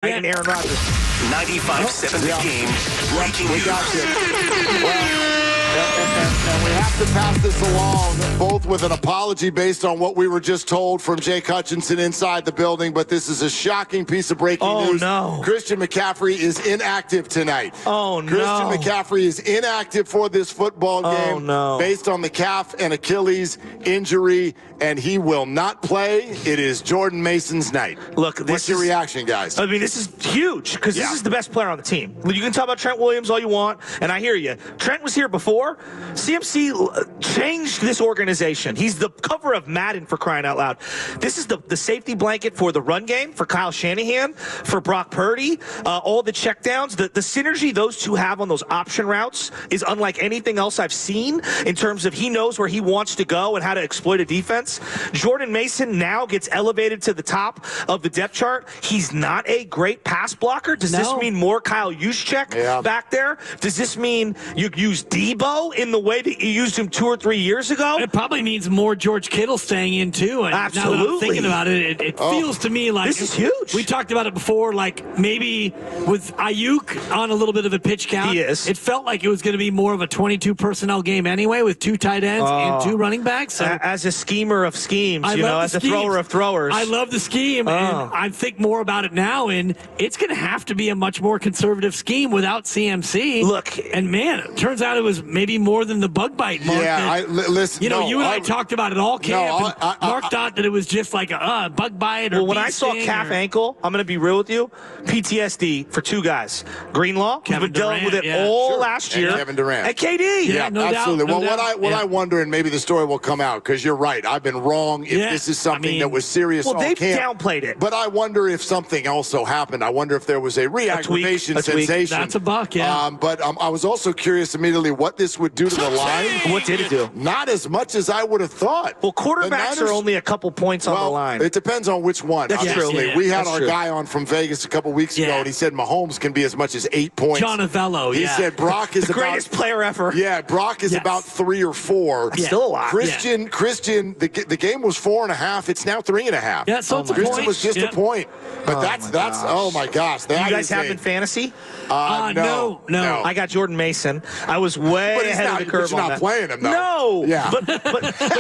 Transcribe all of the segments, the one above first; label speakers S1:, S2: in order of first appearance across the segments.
S1: And Aaron Rodgers.
S2: 95.7 The Game. Breaking news.
S3: We got you. And we have to pass this along, both with an apology based on what we were just told from Jake Hutchinson inside the building, but this is a shocking piece of breaking news.
S1: Oh, no.
S3: Christian McCaffrey is inactive tonight.
S1: Oh, no.
S3: Christian McCaffrey is inactive for this football game.
S1: Oh, no.
S3: Based on the calf and Achilles injury, and he will not play. It is Jordan Mason's night.
S1: Look,
S3: what's your reaction, guys?
S1: I mean, this is huge because this is the best player on the team. You can talk about Trent Williams all you want, and I hear you. Trent was here before. CMC changed this organization. He's the cover of Madden, for crying out loud. This is the safety blanket for the run game, for Kyle Shanahan, for Brock Purdy, all the checkdowns. The synergy those two have on those option routes is unlike anything else I've seen in terms of he knows where he wants to go and how to exploit a defense. Jordan Mason now gets elevated to the top of the depth chart. He's not a great pass blocker. Does this mean more Kyle Juszczyk back there? Does this mean you use Debo in the way that you used him 2 or 3 years ago?
S4: It probably means more George Kittle staying in too. And
S1: absolutely.
S4: Now that I'm thinking about it, it feels to me like
S1: this is huge.
S4: We talked about it before, like maybe with Ayuk on a little bit of a pitch count.
S1: He is.
S4: It felt like it was going to be more of a 22 personnel game anyway, with 2 tight ends and 2 running backs. So
S1: as a schemer of schemes, as a thrower of throwers.
S4: I love the scheme, and I think more about it now, and it's going to have to be a much more conservative scheme without CMC.
S1: Look,
S4: and man, it turns out it was maybe more than the bug bite, Mark.
S3: Yeah, listen.
S4: You and I talked about it all camp. Mark thought that it was just like a bug bite. Or
S1: when I saw calf ankle, I'm going to be real with you. PTSD for 2 guys: Greenlaw, who's been dealing with it all last year,
S3: and Kevin Durant,
S1: and KD.
S4: Yeah, no
S3: absolutely.
S4: Doubt,
S3: What I wonder, and maybe the story will come out, because you're right. I've been wrong. If this is something that was serious,
S1: they've
S3: camp,
S1: downplayed it.
S3: But I wonder if something also happened. I wonder if there was a reaggravation sensation.
S4: That's a buck, yeah.
S3: But I was also curious immediately what this would do to the line.
S1: What did it do?
S3: Not as much as I would have thought.
S1: Well, quarterbacks are only a couple points on the line.
S3: It depends on which one.
S1: That's true.
S3: Yeah, we had our guy on from Vegas a couple weeks ago, and he said Mahomes can be as much as 8 points.
S4: John Avello,
S3: He said Brock is
S1: the greatest player ever.
S3: Yeah, Brock is about 3 or 4.
S1: Still a lot.
S3: Christian, the game was 4.5. It's now 3.5.
S4: Yeah, so it's a
S3: Christian
S4: point.
S3: was just a point. But that's oh my gosh.
S1: You guys have in fantasy?
S3: No.
S1: I got Jordan Mason. I was way ahead of the curve
S3: on that. But you're not playing him, though.
S1: No.
S3: Yeah.
S1: But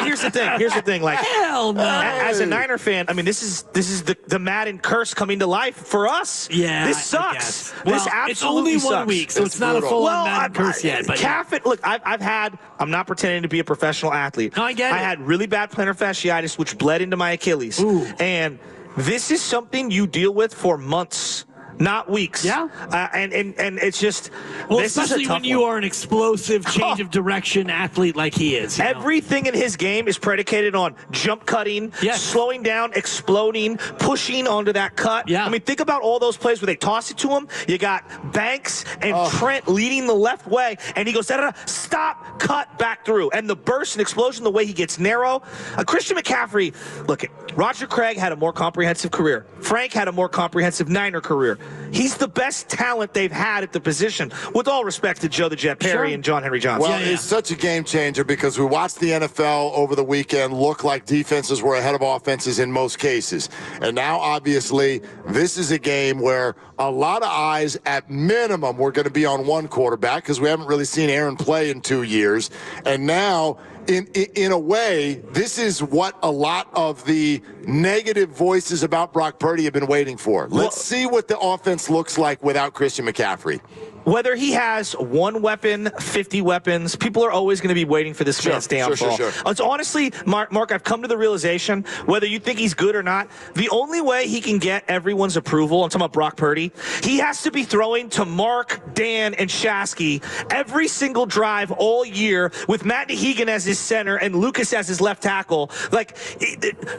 S1: here's the thing. Like,
S4: hell no.
S1: As a Niner fan, I mean, this is the Madden curse coming to life for us.
S4: Yeah.
S1: This sucks.
S4: Well,
S1: this absolutely
S4: it's only 1
S1: sucks.
S4: week, so it's not a full-on Madden curse yet. But
S1: look, I'm not pretending to be a professional athlete.
S4: No, I get it.
S1: I had really bad plantar fasciitis, which bled into my Achilles.
S4: Ooh.
S1: And this is something you deal with for months, not weeks.
S4: Yeah.
S1: And it's just, this
S4: especially
S1: is a tough
S4: when you are an explosive change of direction athlete like he is.
S1: Everything in his game is predicated on jump cutting, slowing down, exploding, pushing onto that cut.
S4: Yeah.
S1: I mean, think about all those plays where they toss it to him. You got Banks and Trent leading the left way, and he goes, stop, cut, back through. And the burst and explosion, the way he gets narrow. Christian McCaffrey, look, Roger Craig had a more comprehensive career. Frank had a more comprehensive Niner career. He's the best talent they've had at the position, with all respect to Joe the Jet Perry and John Henry Johnson.
S3: Well, it's such a game changer because we watched the NFL over the weekend look like defenses were ahead of offenses in most cases. And now, obviously, this is a game where a lot of eyes, at minimum, were going to be on one quarterback because we haven't really seen Aaron play in 2 years. And now, in a way, this is what a lot of the negative voices about Brock Purdy have been waiting for. Let's see what the offense looks like without Christian McCaffrey.
S1: Whether he has 1 weapon, 50 weapons, people are always going to be waiting for this man's downfall.
S3: Sure.
S1: It's honestly, Mark, I've come to the realization, whether you think he's good or not, the only way he can get everyone's approval, I'm talking about Brock Purdy, he has to be throwing to Mark, Dan, and Shasky every single drive all year with Matt Nahegan as his center and Lucas as his left tackle. Like,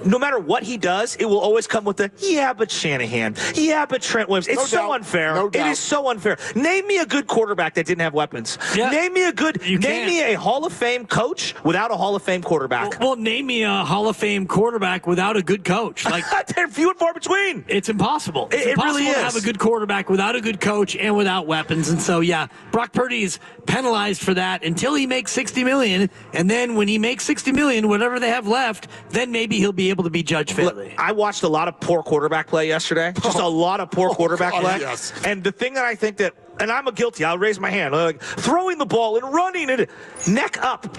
S1: no matter what he does, it will always come with the, but Shanahan, but Trent Williams. It's so unfair.
S3: No doubt.
S1: It is so unfair. Name me a good quarterback that didn't have weapons.
S4: Yeah.
S1: Name me a Hall of Fame coach without a Hall of Fame quarterback.
S4: Well, name me a Hall of Fame quarterback without a good coach. Like
S1: they're few and far between.
S4: It's impossible. It's
S1: it
S4: impossible
S1: really is.
S4: to have a good quarterback without a good coach and without weapons. And so, yeah, Brock Purdy is penalized for that until he makes $60 million. And then when he makes $60 million, whatever they have left, then maybe he'll be able to be judged fairly.
S1: Look, I watched a lot of poor quarterback play yesterday. Just a lot of poor quarterback play.
S3: Yes.
S1: And the thing that I think that, and I'm guilty, I'll raise my hand, like throwing the ball and running it neck up.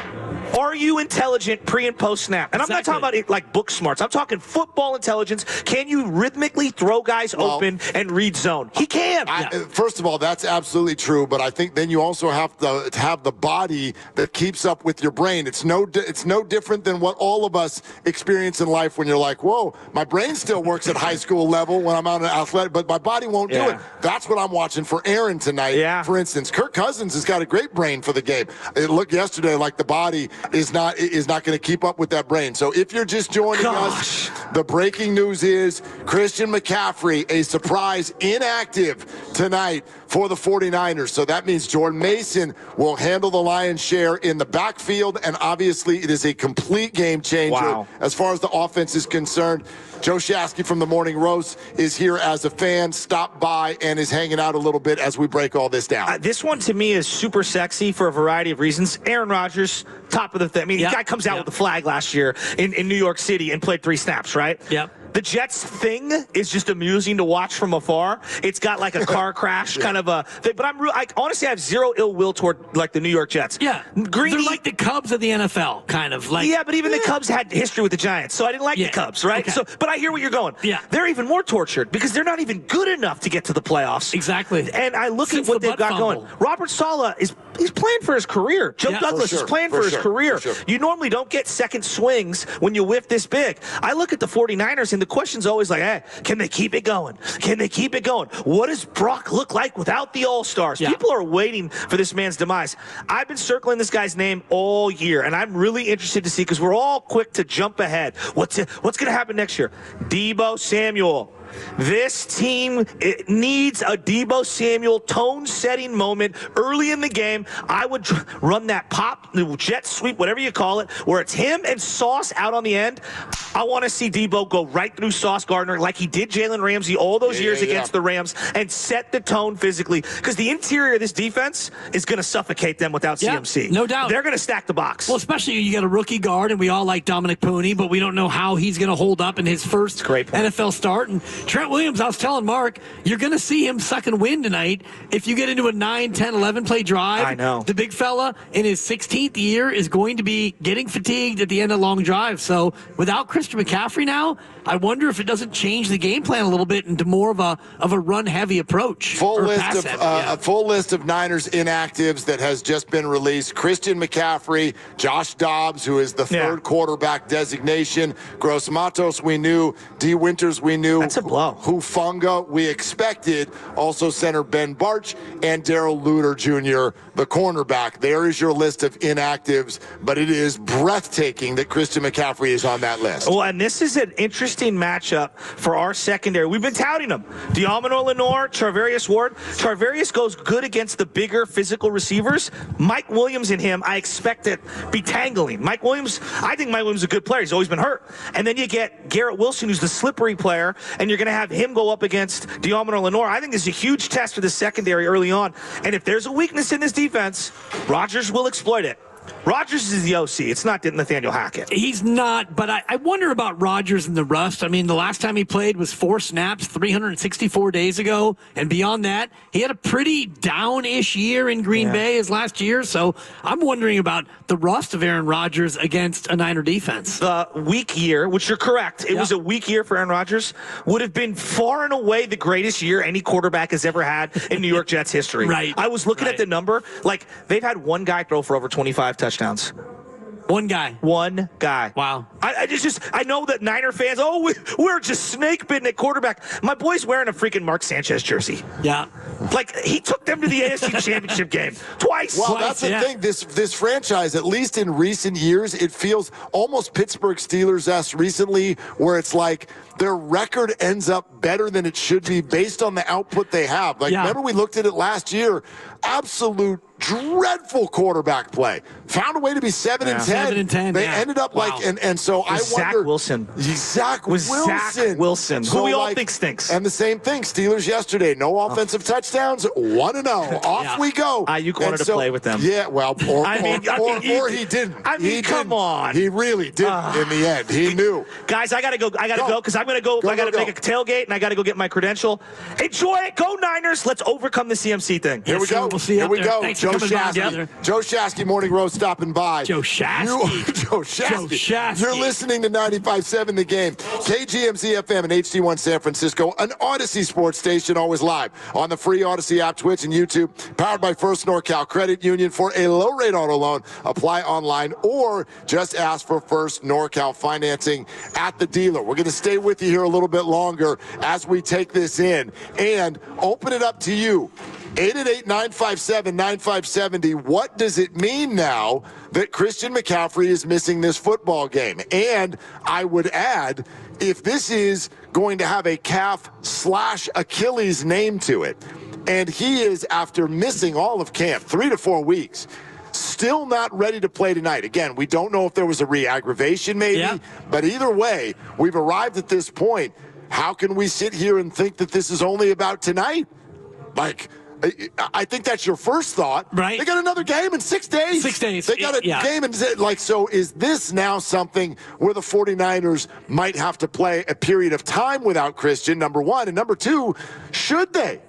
S1: Are you intelligent pre and post snap? And I'm not talking about it like book smarts. I'm talking football intelligence. Can you rhythmically throw guys open and read zone? He can.
S3: First of all, that's absolutely true. But I think then you also have to have the body that keeps up with your brain. It's no different than what all of us experience in life when you're like, whoa, my brain still works at high school level when I'm on an athletic, but my body won't do it. That's what I'm watching for Aaron tonight. For instance, Kirk Cousins has got a great brain for the game. It looked yesterday like the body is not going to keep up with that brain. So if you're just joining us, the breaking news is Christian McCaffrey, a surprise inactive tonight for the 49ers. So that means Jordan Mason will handle the lion's share in the backfield, and obviously it is a complete game changer as far as the offense is concerned. Joe Shasky from the Morning Roast is here as a fan, stopped by, and is hanging out a little bit as we break all this down.
S1: This one, to me, is super sexy for a variety of reasons. Aaron Rodgers, top of the thing. I mean, the guy comes out with the flag last year in New York City and played 3 snaps, right?
S4: Yep.
S1: The Jets thing is just amusing to watch from afar. It's got like a car crash kind of a thing. But I honestly have zero ill will toward like the New York Jets.
S4: Yeah. They're like the Cubs of the NFL, kind of. Like.
S1: Yeah, but even the Cubs had history with the Giants, so I didn't like the Cubs, right?
S4: Okay.
S1: But I hear what you're going.
S4: Yeah.
S1: They're even more tortured because they're not even good enough to get to the playoffs.
S4: Exactly.
S1: And I look at what they've got going. Robert Saleh he's playing for his career. Joe Douglas is playing for his career. You normally don't get second swings when you whiff this big. I look at the 49ers, and the question's always like, hey, can they keep it going? Can they keep it going? What does Brock look like without the All-Stars? People are waiting for this man's demise. I've been circling this guy's name all year, and I'm really interested to see, because we're all quick to jump ahead. What's going to happen next year? Deebo Samuel. This team needs a Deebo Samuel tone-setting moment early in the game. I would run that pop, jet sweep, whatever you call it, where it's him and Sauce out on the end. I want to see Deebo go right through Sauce Gardner like he did Jalen Ramsey all those years against the Rams and set the tone physically, because the interior of this defense is going to suffocate them without CMC.
S4: No doubt.
S1: They're going to stack the box.
S4: Well, especially you got a rookie guard, and we all like Dominic Pooney, but we don't know how he's going to hold up in his first NFL start. And Trent Williams, I was telling Mark, you're going to see him sucking wind tonight if you get into a 9, 10, 11 play drive.
S1: I know.
S4: The big fella in his 16th year is going to be getting fatigued at the end of long drives. So without Christian McCaffrey now, I wonder if it doesn't change the game plan a little bit into more of a run-heavy approach.
S3: Full list of Niners inactives that has just been released. Christian McCaffrey, Josh Dobbs, who is the third quarterback designation. Gross Matos, we knew. D. Winters, we knew.
S1: That's a blow.
S3: Hufanga, we expected. Also center Ben Barch and Darrell Luter Jr., the cornerback. There is your list of inactives, but it is breathtaking that Christian McCaffrey is on that list.
S1: Well, and this is an interesting matchup for our secondary. We've been touting them. Diamano Lenore, Charvarius Ward. Charvarius goes good against the bigger physical receivers. Mike Williams and him, I expect to be tangling. I think Mike Williams is a good player. He's always been hurt. And then you get Garrett Wilson, who's the slippery player, and you're going to have him go up against Diamano Lenore. I think this is a huge test for the secondary early on. And if there's a weakness in this defense, Rodgers will exploit it. Rodgers is the OC. It's not Nathaniel Hackett.
S4: He's not, but I wonder about Rodgers and the rust. I mean, the last time he played was 4 snaps 364 days ago, and beyond that, he had a pretty down-ish year in Green Bay his last year, so I'm wondering about the rust of Aaron Rodgers against a Niner defense.
S1: The weak year, which you're correct, it was a weak year for Aaron Rodgers, would have been far and away the greatest year any quarterback has ever had in New York Jets history.
S4: Right.
S1: I was looking at the number. Like, they've had one guy throw for over 25 touchdowns.
S4: One guy.
S1: Wow. I know that Niner fans, we're just snake bitten at quarterback. My boy's wearing a freaking Mark Sanchez jersey.
S4: Yeah.
S1: Like, he took them to the AFC Championship game twice.
S3: Well, that's the thing. This franchise, at least in recent years, it feels almost Pittsburgh Steelers-esque recently, where it's like their record ends up better than it should be based on the output they have. Like, remember we looked at it last year? Absolute dreadful quarterback play. Found a way to be 7-10.
S4: 7-10.
S3: They ended up and so I
S1: Zach
S3: wonder.
S1: Wilson.
S3: Zach
S1: Wilson,
S3: so
S1: who we all think stinks.
S3: And the same thing. Steelers yesterday, no offensive touchdowns, 1-0. Off we go.
S1: You wanted to play with them.
S3: Yeah, well, or he didn't.
S1: I mean, come on.
S3: He really didn't in the end. He knew.
S1: Guys, I gotta go because I'm gonna go. I gotta make a tailgate and I gotta go get my credential. Enjoy it. Go Niners. Let's overcome the CMC thing.
S3: Here we go.
S4: We'll see you
S3: Here we go.
S4: Thanks
S3: Joe Shasky, Morning Roast stopping by.
S4: Joe Shasky.
S3: Joe Shasky. You're listening to 95.7 The Game. KGMZ FM and HD1 San Francisco, an Odyssey sports station, always live on the free Odyssey app, Twitch, and YouTube. Powered by First NorCal Credit Union. For a low-rate auto loan, apply online or just ask for First NorCal financing at the dealer. We're going to stay with you here a little bit longer as we take this in and open it up to you. 888-957-9570. What does it mean now that Christian McCaffrey is missing this football game? And I would add, if this is going to have a calf/Achilles name to it, and he is, after missing all of camp, 3 to 4 weeks, still not ready to play tonight. Again, we don't know if there was a re-aggravation maybe, but either way, we've arrived at this point. How can we sit here and think that this is only about tonight? Like, I think that's your first thought.
S4: Right.
S3: They got another game in 6 days.
S4: 6 days.
S3: They got a game in, so is this now something where the 49ers might have to play a period of time without Christian, number one? And number two, should they?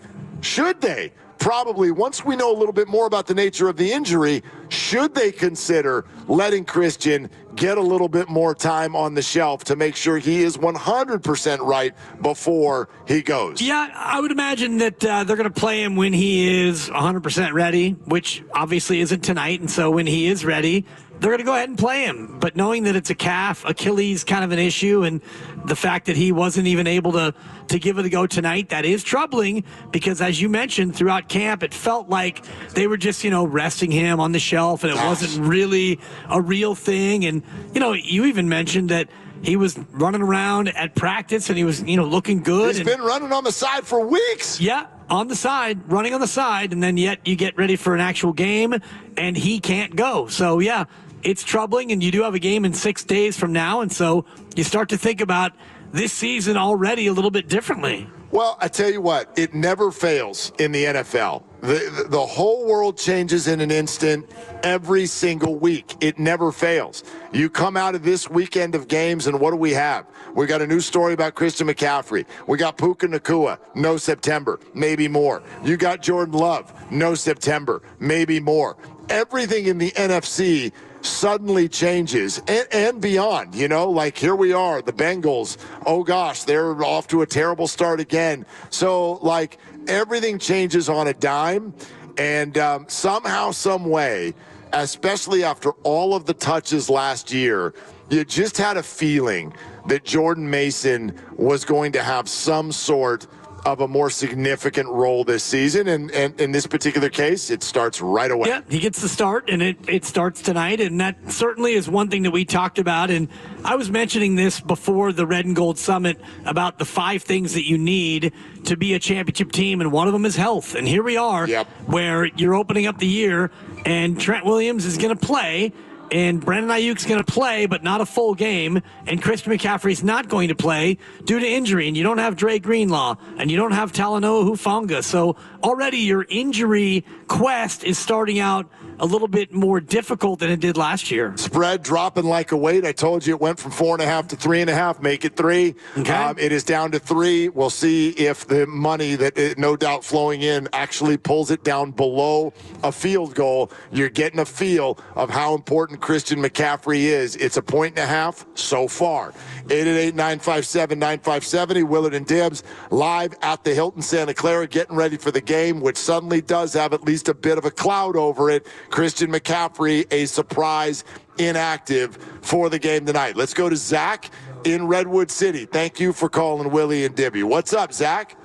S3: Probably, once we know a little bit more about the nature of the injury, should they consider letting Christian get a little bit more time on the shelf to make sure he is 100% right before he goes?
S4: Yeah, I would imagine that they're going to play him when he is 100% ready, which obviously isn't tonight. And so when he is ready, they're going to go ahead and play him. But knowing that it's a calf, Achilles kind of an issue, and the fact that he wasn't even able to give it a go tonight, that is troubling because, as you mentioned, throughout camp, it felt like they were just, resting him on the shelf, and it wasn't really a real thing. And, you even mentioned that he was running around at practice and he was, looking good.
S3: He's been running on the side for weeks.
S4: Yeah, on the side, running on the side, and then yet you get ready for an actual game and he can't go. So, yeah, it's troubling, and you do have a game in 6 days from now, and so you start to think about this season already a little bit differently.
S3: Well, I tell you what, it never fails in the NFL. The whole world changes in an instant every single week. It never fails. You come out of this weekend of games, and what do we have? We got a new story about Christian McCaffrey. We got Puka Nacua, no September, maybe more. You got Jordan Love, no September, maybe more. Everything in the NFC suddenly changes and beyond, like here we are, the Bengals, oh gosh, they're off to a terrible start again. So like everything changes on a dime, and somehow, some way, especially after all of the touches last year, you just had a feeling that Jordan Mason was going to have some sort of a more significant role this season, and in this particular case, it starts right away.
S4: Yeah, he gets the start, and it starts tonight, and that certainly is one thing that we talked about, and I was mentioning this before the Red and Gold Summit about the 5 things that you need to be a championship team, and one of them is health, and here we are, where you're opening up the year, and Trent Williams is going to play, and Brandon Ayuk's going to play, but not a full game. And Christian McCaffrey's not going to play due to injury. And you don't have Dre Greenlaw, and you don't have Talanoa Hufanga. So already your injury quest is starting out a little bit more difficult than it did last year.
S3: Spread dropping like a weight. I told you it went from 4.5 to 3.5. Make it 3.
S4: Okay.
S3: It is down to 3. We'll see if the money that no doubt flowing in actually pulls it down below a field goal. You're getting a feel of how important Christian McCaffrey is. It's 1.5 so far. 888-957-9570. Willard and Dibs live at the Hilton Santa Clara, getting ready for the game, which suddenly does have at least a bit of a cloud over it. Christian McCaffrey, a surprise inactive for the game tonight. Let's go to Zach in Redwood City. Thank you for calling Willie and Dibby. What's up, Zach?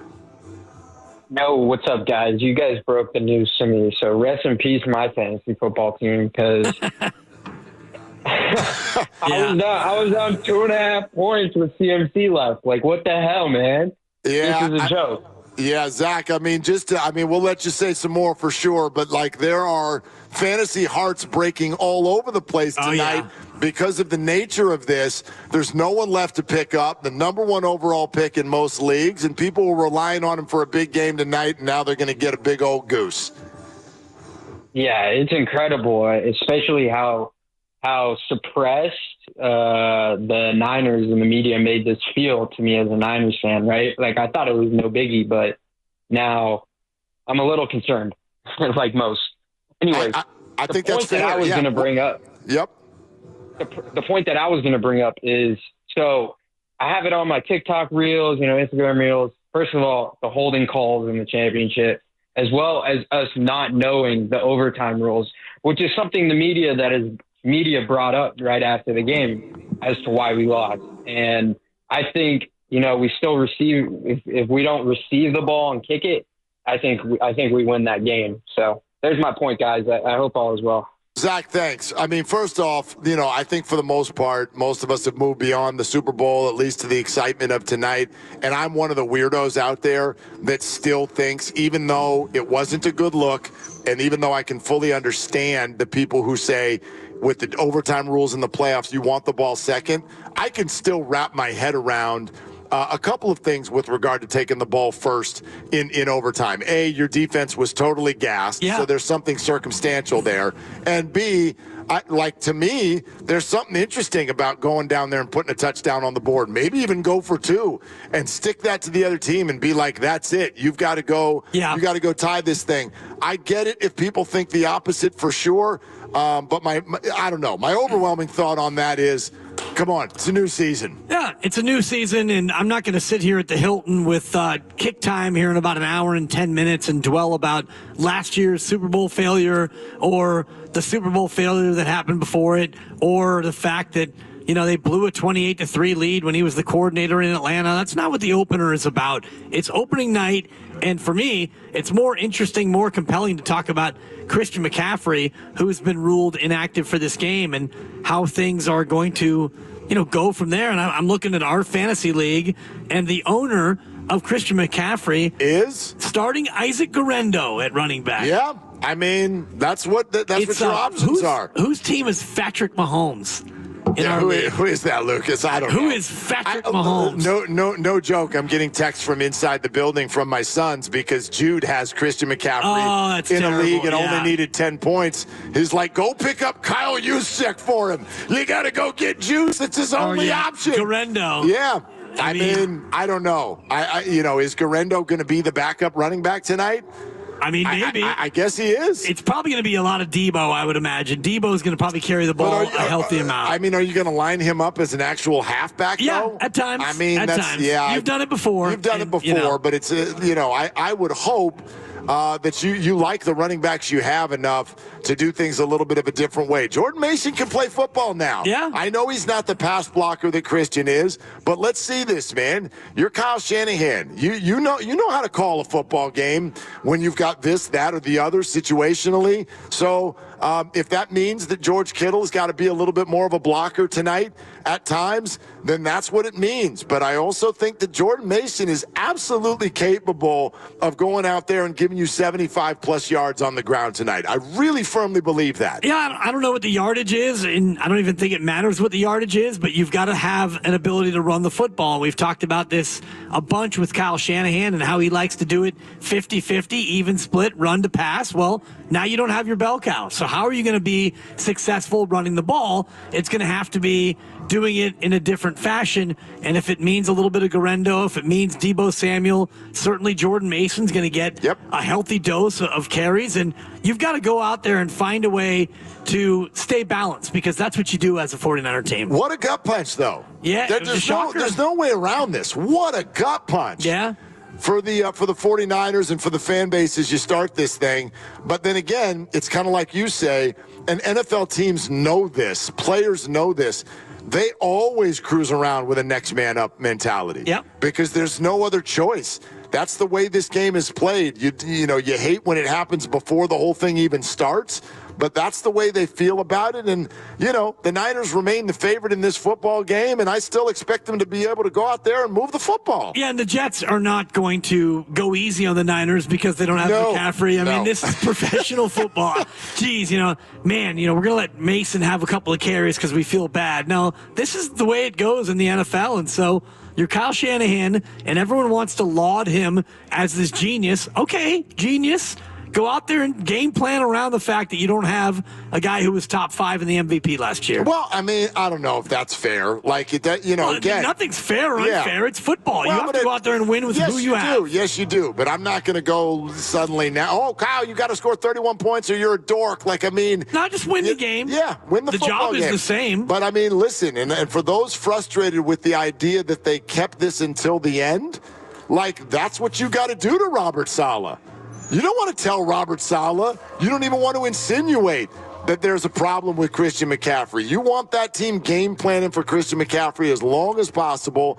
S5: No, what's up, guys? You guys broke the news to me, so rest in peace, my fantasy football team, because I was down 2.5 points with CMC left. Like, what the hell, man?
S3: Yeah,
S5: this is a joke.
S3: Yeah, Zach, we'll let you say some more for sure, but like there are fantasy hearts breaking all over the place tonight because of the nature of this. There's no one left to pick up, the number 1 overall pick in most leagues, and people were relying on him for a big game tonight, and now they're going to get a big old goose.
S5: Yeah, it's incredible, especially how suppressed the Niners and the media made this feel to me as a Niners fan, right? Like, I thought it was no biggie, but now I'm a little concerned, like most. Anyways,
S3: I think that's fair.
S5: I was going to bring up.
S3: Yep.
S5: The point that I was going to bring up is, so I have it on my TikTok reels, Instagram reels. First of all, the holding calls in the championship, as well as us not knowing the overtime rules, which is something the media brought up right after the game as to why we lost. And I think, we still receive, if we don't receive the ball and kick it, I think we win that game. So there's my point, guys. I hope all is well.
S3: Zach, thanks. First off, I think for the most part, most of us have moved beyond the Super Bowl, at least to the excitement of tonight. And I'm one of the weirdos out there that still thinks, even though it wasn't a good look, and even though I can fully understand the people who say, with the overtime rules in the playoffs, you want the ball second, I can still wrap my head around a couple of things with regard to taking the ball first in overtime. A, your defense was totally gassed, so there's something circumstantial there. And B, to me, there's something interesting about going down there and putting a touchdown on the board. Maybe even go for 2 and stick that to the other team and be like, that's it. You've got to go. Yeah. You got to go tie this thing. I get it if people think the opposite for sure. But I don't know. My overwhelming thought on that is, come on, it's a new season.
S4: Yeah, it's a new season, and I'm not going to sit here at the Hilton with kick time here in about an hour and 10 minutes and dwell about last year's Super Bowl failure or the Super Bowl failure that happened before it or the fact that, they blew a 28-3 lead when he was the coordinator in Atlanta. That's not what the opener is about. It's opening night, and for me, it's more interesting, more compelling to talk about Christian McCaffrey, who's been ruled inactive for this game, and how things are going to, go from there. And I'm looking at our fantasy league, and the owner of Christian McCaffrey
S3: is
S4: starting Isaac Guerendo at running back.
S3: Yeah, that's what your options are.
S4: Whose team is Patrick Mahomes?
S3: Who is that, Lucas? I don't know.
S4: Who is Patrick Mahomes?
S3: No joke. I'm getting texts from inside the building from my sons because Jude has Christian McCaffrey in a league and only needed 10 points. He's like, go pick up Kyle Juszczyk for him. You got to go get Juice. It's his only option.
S4: Guerendo.
S3: Yeah. I mean, I don't know. Is Guerendo going to be the backup running back tonight?
S4: Maybe.
S3: I guess he is.
S4: It's probably going to be a lot of Debo, I would imagine. Debo's going to probably carry the ball a healthy amount.
S3: Are you going to line him up as an actual halfback, though?
S4: Yeah, at times.
S3: At times. Yeah,
S4: you've done it before.
S3: You've done it before, but it's, I would hope that you like the running backs you have enough to do things a little bit of a different way. Jordan Mason can play football now.
S4: Yeah.
S3: I know he's not the pass blocker that Christian is, but let's see this, man. You're Kyle Shanahan. You know how to call a football game when you've got this, that, or the other situationally. So if that means that George Kittle's got to be a little bit more of a blocker tonight at times, then that's what it means. But I also think that Jordan Mason is absolutely capable of going out there and giving you 75-plus yards on the ground tonight. I really firmly believe that.
S4: Yeah, I don't know what the yardage is, and I don't even think it matters what the yardage is, but you've got to have an ability to run the football. We've talked about this a bunch with Kyle Shanahan and how he likes to do it 50-50, even split, run to pass. Well, now you don't have your bell cow. So how are you going to be successful running the ball? It's going to have to be doing it in a different fashion. And if it means a little bit of Guerendo, if it means Debo Samuel, certainly Jordan Mason's going to get a healthy dose of carries. And you've got to go out there and find a way to stay balanced, because that's what you do as a 49er team.
S3: What a gut punch, though.
S4: Yeah,
S3: there's no way around this. What a gut punch.
S4: Yeah.
S3: For the 49ers and for the fan base as you start this thing. But then again, it's kind of like you say, and NFL teams know this, players know this. They always cruise around with a next man up mentality.
S4: Yep.
S3: Because there's no other choice. That's the way this game is played. You know, you hate when it happens before the whole thing even starts, but that's the way they feel about it. And, you know, the Niners remain the favorite in this football game, and I still expect them to be able to go out there and move the football.
S4: Yeah, and the Jets are not going to go easy on the Niners because they don't have McCaffrey. I mean, this is professional football. Jeez, you know, man, you know, we're going to let Mason have a couple of carries because we feel bad. No, this is the way it goes in the NFL, and so you're Kyle Shanahan, and everyone wants to laud him as this genius. Okay, genius. Go out there and game plan around the fact that you don't have a guy who was top 5 in the MVP last year.
S3: Well, I mean, I don't know if that's fair. Like, you know, again,
S4: nothing's fair or unfair. It's football.
S3: Well,
S4: you have to go out there and win with who you have.
S3: Yes, you do. But I'm not going to go suddenly now, oh, Kyle, you got to score 31 points or you're a dork. Like, I mean.
S4: Not just win the game.
S3: Yeah, win the football game.
S4: The job is the same.
S3: But, I mean, listen, and for those frustrated with the idea that they kept this until the end, like, that's what you got to do to Robert Saleh. You don't want to tell Robert Saleh. You don't even want to insinuate that there's a problem with Christian McCaffrey. You want that team game planning for Christian McCaffrey as long as possible.